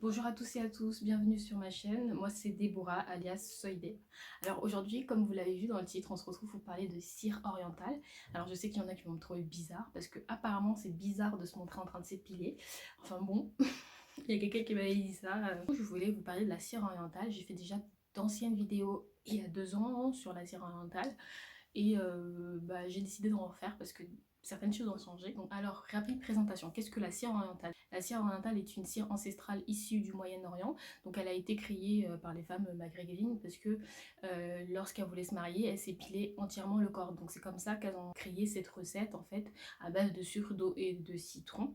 Bonjour à tous et à tous, bienvenue sur ma chaîne. Moi c'est Déborah alias Soyde. Alors aujourd'hui, comme vous l'avez vu dans le titre, on se retrouve pour parler de cire orientale. Alors je sais qu'il y en a qui vont me trouver bizarre parce que apparemment c'est bizarre de se montrer en train de s'épiler. Enfin bon, il y a quelqu'un qui m'avait dit ça. Je voulais vous parler de la cire orientale. J'ai fait déjà d'anciennes vidéos il y a 2 ans sur la cire orientale. Et j'ai décidé de en refaire parce que certaines choses ont changé. Donc, alors, rapide présentation. Qu'est-ce que la cire orientale? La cire orientale est une cire ancestrale issue du Moyen-Orient. Donc, elle a été créée par les femmes maghrébines parce que lorsqu'elles voulaient se marier, elles s'épilaient entièrement le corps. Donc, c'est comme ça qu'elles ont créé cette recette en fait à base de sucre, d'eau et de citron.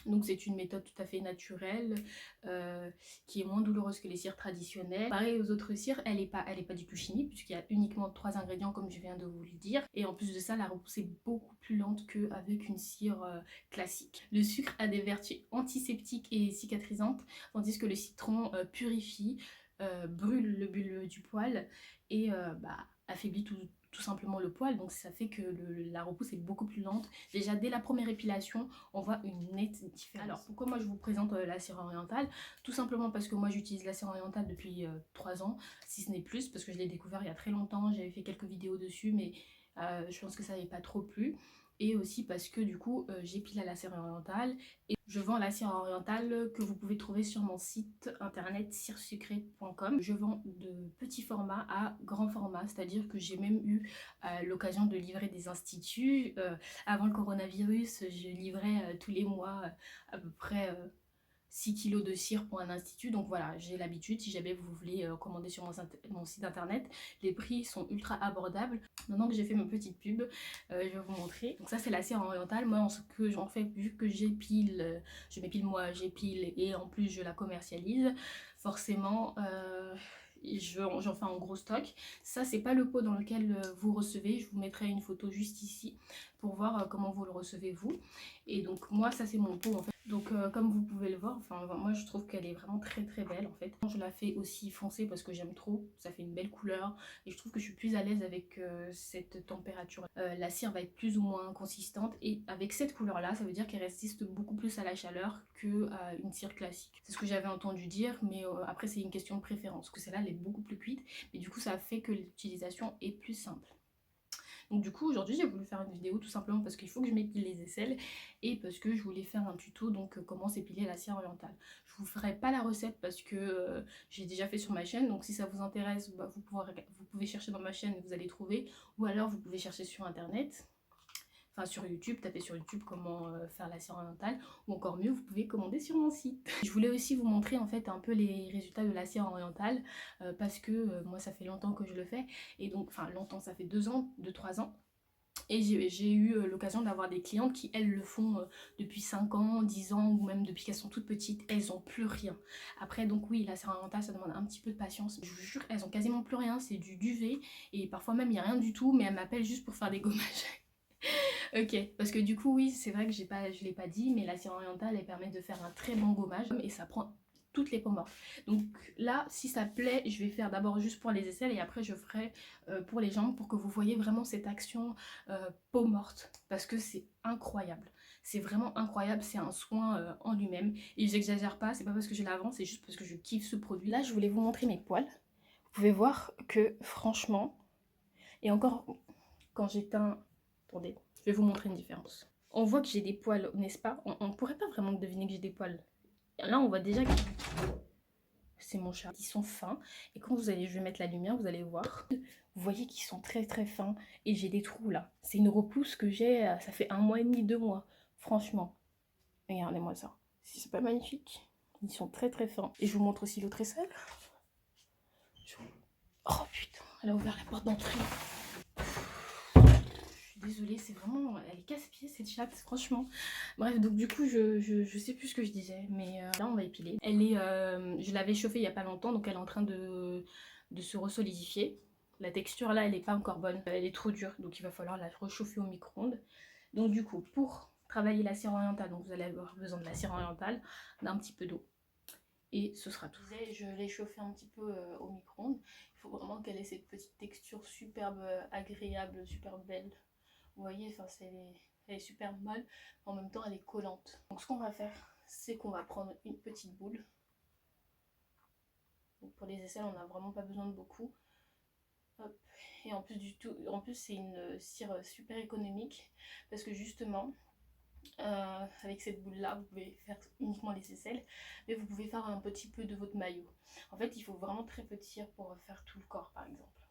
Donc c'est une méthode tout à fait naturelle qui est moins douloureuse que les cires traditionnelles. Pareil aux autres cires, elle est pas du tout chimique puisqu'il y a uniquement 3 ingrédients comme je viens de vous le dire. Et en plus de ça, la repousse est beaucoup plus lente qu'avec une cire classique. Le sucre a des vertus antiseptiques et cicatrisantes, tandis que le citron purifie, brûle le bulbe du poil et affaiblit tout simplement le poil. Donc ça fait que la repousse est beaucoup plus lente. Déjà dès la première épilation, on voit une nette différence. Alors pourquoi moi je vous présente la cire orientale? Tout simplement parce que moi j'utilise la cire orientale depuis 3 ans, si ce n'est plus, parce que je l'ai découvert il y a très longtemps, j'avais fait quelques vidéos dessus, mais je pense que ça n'avait pas trop plu. Et aussi parce que du coup j'épile à la cire orientale et je vends la cire orientale que vous pouvez trouver sur mon site internet ciresucrée.com. Je vends de petits formats à grand format, c'est-à-dire que j'ai même eu l'occasion de livrer des instituts. Avant le coronavirus, je livrais tous les mois à peu près 6 kilos de cire pour un institut. Donc voilà, j'ai l'habitude. Si jamais vous voulez commander sur mon site internet, les prix sont ultra abordables. Maintenant que j'ai fait ma petite pub, je vais vous montrer. Donc ça c'est la cire orientale. Moi ce que j'en fais, vu que j'épile, je m'épile moi, j'épile et en plus je la commercialise, forcément j'en fais un gros stock. Ça c'est pas le pot dans lequel vous recevez. Je vous mettrai une photo juste ici pour voir comment vous le recevez vous. Et donc moi ça c'est mon pot en fait. Donc comme vous pouvez le voir, enfin moi je trouve qu'elle est vraiment très très belle en fait. Je la fais aussi foncée parce que j'aime trop, ça fait une belle couleur et je trouve que je suis plus à l'aise avec cette température. La cire va être plus ou moins consistante et avec cette couleur là, ça veut dire qu'elle résiste beaucoup plus à la chaleur que une cire classique. C'est ce que j'avais entendu dire, mais après c'est une question de préférence, parce que celle-là elle est beaucoup plus cuite, mais du coup ça fait que l'utilisation est plus simple. Donc du coup aujourd'hui j'ai voulu faire une vidéo tout simplement parce qu'il faut que je m'épile les aisselles et parce que je voulais faire un tuto donc comment s'épiler la cire orientale. Je vous ferai pas la recette parce que j'ai déjà fait sur ma chaîne, donc si ça vous intéresse vous pouvez chercher dans ma chaîne et vous allez trouver, ou alors vous pouvez chercher sur internet. Enfin sur YouTube, tapez sur YouTube comment faire la cire orientale, ou encore mieux vous pouvez commander sur mon site. Je voulais aussi vous montrer en fait un peu les résultats de la cire orientale parce que moi ça fait longtemps que je le fais, et donc enfin longtemps, ça fait 2 ans, 2-3 ans. Et j'ai eu l'occasion d'avoir des clientes qui, elles, le font depuis 5 ans, 10 ans, ou même depuis qu'elles sont toutes petites. Elles n'ont plus rien. Après, donc oui, la cire orientale, ça demande un petit peu de patience. Je vous jure, elles ont quasiment plus rien. C'est du duvet. Et parfois même, il n'y a rien du tout. Mais elles m'appellent juste pour faire des gommages. Ok, parce que du coup, oui, c'est vrai que je ne l'ai pas dit, mais la cire orientale, elle permet de faire un très bon gommage. Et ça prend toutes les peaux mortes. Donc là, si ça plaît, je vais faire d'abord juste pour les aisselles et après je ferai pour les jambes pour que vous voyez vraiment cette action peau morte, parce que c'est incroyable. C'est vraiment incroyable, c'est un soin en lui-même. Et j'exagère pas, c'est pas parce que je l'avance, c'est juste parce que je kiffe ce produit. Là, je voulais vous montrer mes poils. Vous pouvez voir que franchement, et encore quand j'éteins, attendez, je vais vous montrer une différence. On voit que j'ai des poils, n'est-ce pas? On pourrait pas vraiment deviner que j'ai des poils. Là, on voit déjà que c'est mon chat. Ils sont fins. Et quand je vais mettre la lumière, vous allez voir. Vous voyez qu'ils sont très très fins. Et j'ai des trous là. C'est une repousse que j'ai, ça fait 1 mois et demi, 2 mois. Franchement. Regardez-moi ça. Si c'est pas magnifique. Ils sont très très fins. Et je vous montre aussi l'autre aisselle. Oh putain, elle a ouvert la porte d'entrée. Désolée, c'est vraiment, elle est casse-pied cette chatte, franchement. Bref, donc du coup, je sais plus ce que je disais, mais là on va épiler. Elle est, je l'avais chauffée il y a pas longtemps, donc elle est en train de se resolidifier. La texture là, elle est pas encore bonne, elle est trop dure, donc il va falloir la rechauffer au micro-ondes. Donc du coup, pour travailler la cire orientale, donc vous allez avoir besoin de la cire orientale, d'un petit peu d'eau. Et ce sera tout. Je l'ai chauffée un petit peu au micro-ondes. Il faut vraiment qu'elle ait cette petite texture superbe, agréable, super belle. Vous voyez, enfin, elle est super molle, en même temps elle est collante. Donc ce qu'on va faire, c'est qu'on va prendre une petite boule. pour les aisselles, on n'a vraiment pas besoin de beaucoup. Hop. Et en plus c'est une cire super économique parce que justement, avec cette boule là vous pouvez faire uniquement les aisselles, mais vous pouvez faire un petit peu de votre maillot. En fait il faut vraiment très peu de cire pour faire tout le corps par exemple,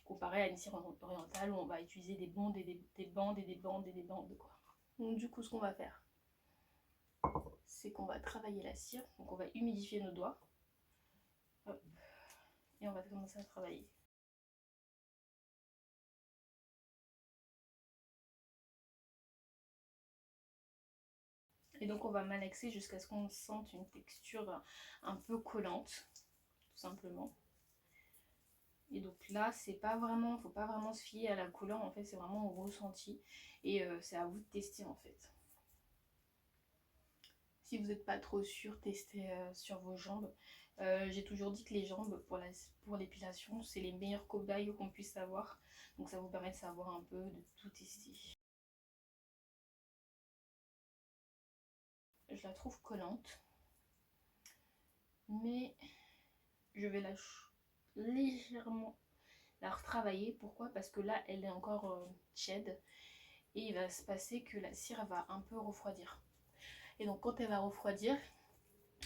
comparé à une cire orientale où on va utiliser des bandes et des bandes et des bandes et des bandes quoi. Donc du coup ce qu'on va faire, c'est qu'on va travailler la cire, donc on va humidifier nos doigts. Hop. Et on va commencer à travailler. Et donc on va malaxer jusqu'à ce qu'on sente une texture un peu collante, tout simplement. Et donc là, c'est pas vraiment, faut pas vraiment se fier à la couleur, en fait, c'est vraiment au ressenti. Et c'est à vous de tester en fait. Si vous n'êtes pas trop sûr, testez sur vos jambes. J'ai toujours dit que les jambes, pour l'épilation, c'est les meilleurs cobayes qu'on puisse avoir. Donc ça vous permet de savoir un peu, de tout tester. Je la trouve collante, mais je vais légèrement la retravailler. Pourquoi? Parce que là, elle est encore tiède. Et il va se passer que la cire va un peu refroidir. Et donc quand elle va refroidir,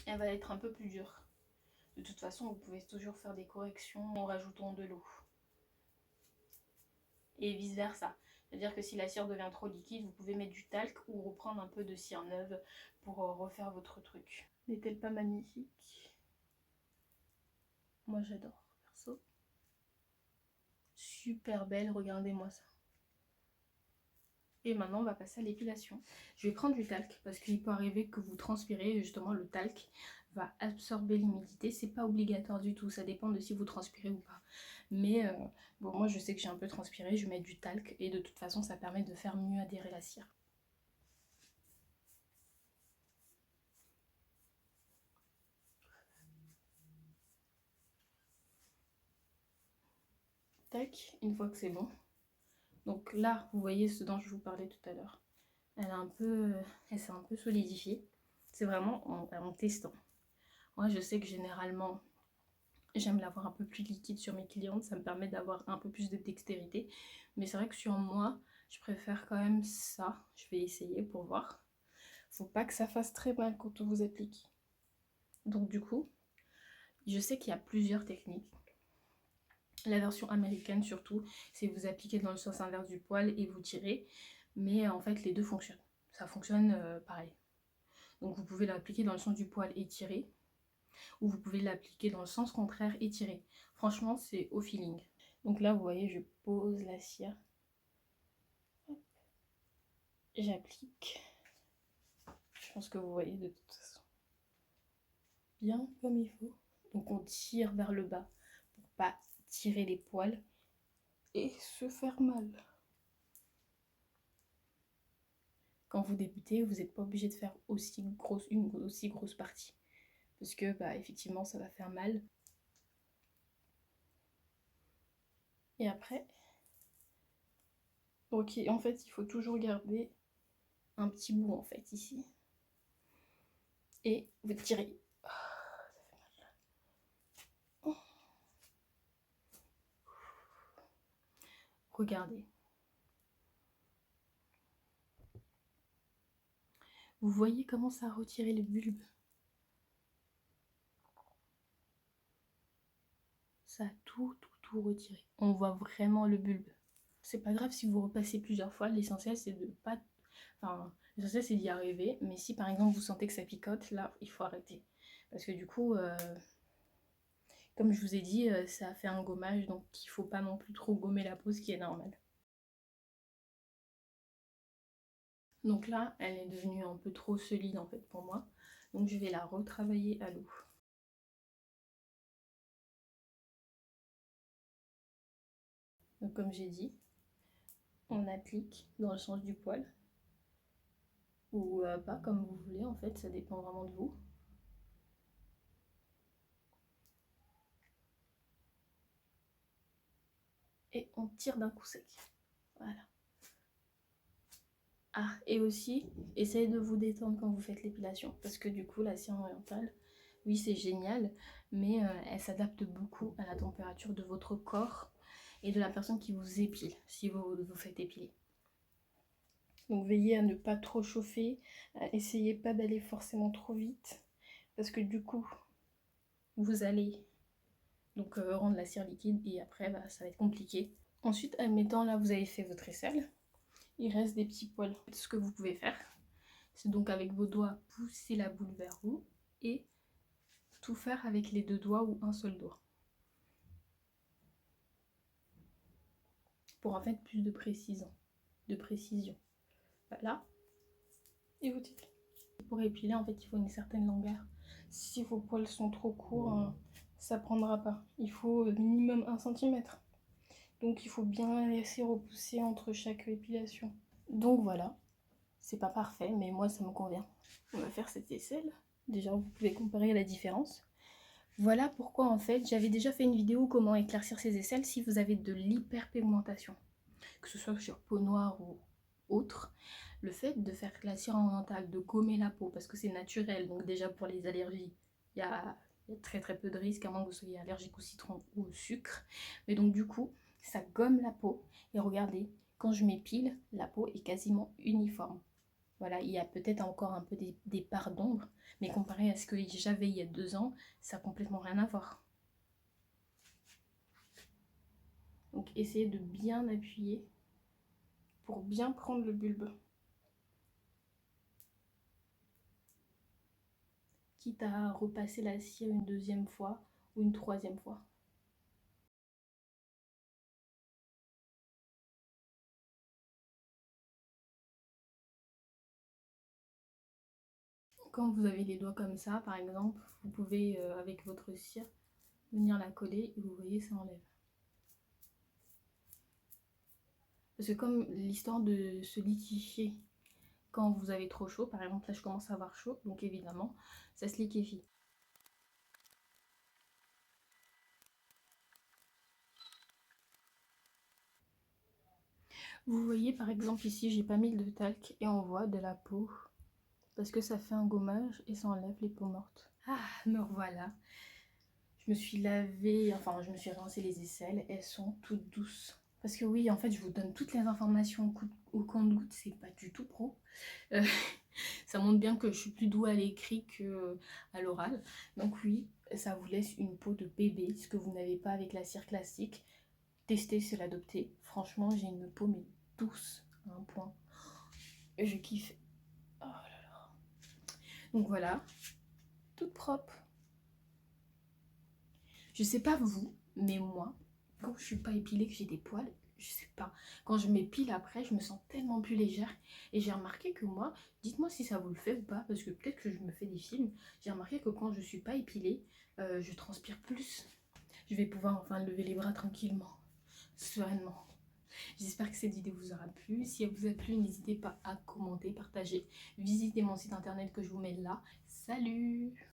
elle va être un peu plus dure. De toute façon, vous pouvez toujours faire des corrections en rajoutant de l'eau. Et vice versa. C'est-à-dire que si la cire devient trop liquide, vous pouvez mettre du talc ou reprendre un peu de cire neuve pour refaire votre truc. N'est-elle pas magnifique? Moi j'adore, perso. Super belle, regardez-moi ça. Et maintenant on va passer à l'épilation. Je vais prendre du talc parce qu'il peut arriver que vous transpirez et justement le talc va absorber l'humidité. C'est pas obligatoire du tout, ça dépend de si vous transpirez ou pas. Mais bon, moi je sais que j'ai un peu transpiré, je vais mettre du talc et de toute façon ça permet de faire mieux adhérer la cire. Tac, une fois que c'est bon. Donc là, vous voyez ce dont je vous parlais tout à l'heure. Elle s'est un peu solidifiée. C'est vraiment en testant. Moi, je sais que généralement, j'aime l'avoir un peu plus liquide sur mes clientes. Ça me permet d'avoir un peu plus de dextérité. Mais c'est vrai que sur moi, je préfère quand même ça. Je vais essayer pour voir. Faut pas que ça fasse très mal quand on vous applique. Donc du coup, je sais qu'il y a plusieurs techniques. La version américaine surtout, c'est vous appliquez dans le sens inverse du poil et vous tirez. Mais en fait, les deux fonctionnent. Ça fonctionne pareil. Donc vous pouvez l'appliquer dans le sens du poil et tirer. Ou vous pouvez l'appliquer dans le sens contraire et tirer. Franchement, c'est au feeling. Donc là, vous voyez, je pose la cire. J'applique. Je pense que vous voyez de toute façon. Bien comme il faut. Donc on tire vers le bas pour pas tirer les poils et se faire mal. Quand vous débutez, vous n'êtes pas obligé de faire une aussi grosse partie. Parce que bah, effectivement, ça va faire mal. Et après, donc en fait, il faut toujours garder un petit bout en fait ici. Et vous tirez. Regardez. Vous voyez comment ça a retiré le bulbe? Ça a tout retiré. On voit vraiment le bulbe. C'est pas grave si vous repassez plusieurs fois. L'essentiel c'est de pas... Enfin, l'essentiel c'est d'y arriver. Mais si par exemple vous sentez que ça picote, là, il faut arrêter. Parce que du coup, comme je vous ai dit, ça a fait un gommage. Donc il faut pas non plus trop gommer la peau, ce qui est normal. Donc là, elle est devenue un peu trop solide en fait pour moi. Donc je vais la retravailler à l'eau. Donc comme j'ai dit, on applique dans le sens du poil. Ou pas, comme vous voulez en fait, ça dépend vraiment de vous. Et on tire d'un coup sec. Voilà. Ah, et aussi, essayez de vous détendre quand vous faites l'épilation. Parce que du coup, la cire orientale, Oui, c'est génial, mais elle s'adapte beaucoup à la température de votre corps et de la personne qui vous épile, si vous vous faites épiler. Donc veillez à ne pas trop chauffer, essayez pas d'aller forcément trop vite, parce que du coup, vous allez donc rendre la cire liquide et après, ça va être compliqué. Ensuite, admettons, là, vous avez fait votre aisselle, il reste des petits poils. Ce que vous pouvez faire, c'est donc avec vos doigts pousser la boule vers vous et tout faire avec les 2 doigts ou un seul doigt. Pour en fait plus de précision. Voilà. Et vous dites. Pour épiler, en fait, il faut une certaine longueur. Si vos poils sont trop courts, ça prendra pas. Il faut minimum 1 cm. Donc il faut bien laisser repousser entre chaque épilation. Donc voilà, c'est pas parfait, mais moi ça me convient. On va faire cette aisselle. Déjà, vous pouvez comparer la différence. Voilà pourquoi en fait, j'avais déjà fait une vidéo comment éclaircir ses aisselles si vous avez de l'hyperpigmentation. Que ce soit sur peau noire ou autre, le fait de faire la cire orientale, de gommer la peau, parce que c'est naturel, donc déjà pour les allergies, il y a très très peu de risques, à moins que vous soyez allergique au citron ou au sucre. Mais donc du coup, ça gomme la peau, et regardez, quand je m'épile, la peau est quasiment uniforme. Voilà, il y a peut-être encore un peu des parts d'ombre, mais comparé à ce que j'avais il y a 2 ans, ça n'a complètement rien à voir. Donc essayez de bien appuyer pour bien prendre le bulbe. Quitte à repasser la cire une 2e fois ou une 3e fois. Quand vous avez les doigts comme ça, par exemple, vous pouvez, avec votre cire, venir la coller et vous voyez, ça enlève. Parce que comme l'histoire de se liquéfier quand vous avez trop chaud, par exemple là je commence à avoir chaud, donc évidemment, ça se liquéfie. Vous voyez par exemple ici, j'ai pas mis de talc et on voit de la peau parce que ça fait un gommage et ça enlève les peaux mortes. Ah, me revoilà. Je me suis lavée, enfin je me suis rincé les aisselles, elles sont toutes douces. Parce que oui, en fait, je vous donne toutes les informations au compte-gouttes, c'est pas du tout pro. Euh, ça montre bien que je suis plus doux à l'écrit qu'à l'oral. Donc oui, ça vous laisse une peau de bébé, ce que vous n'avez pas avec la cire classique. Testez, c'est l'adopter. Franchement, j'ai une peau mais douce à un point. Je kiffe. Oh là là. Donc voilà, toute propre. Je sais pas vous, mais moi, quand je suis pas épilée, que j'ai des poils, je sais pas. Quand je m'épile après, je me sens tellement plus légère. Et j'ai remarqué que moi, dites-moi si ça vous le fait ou pas, parce que peut-être que je me fais des films. J'ai remarqué que quand je suis pas épilée, je transpire plus. Je vais pouvoir enfin lever les bras tranquillement, sereinement. J'espère que cette vidéo vous aura plu. Si elle vous a plu, n'hésitez pas à commenter, partager. Visitez mon site internet que je vous mets là. Salut!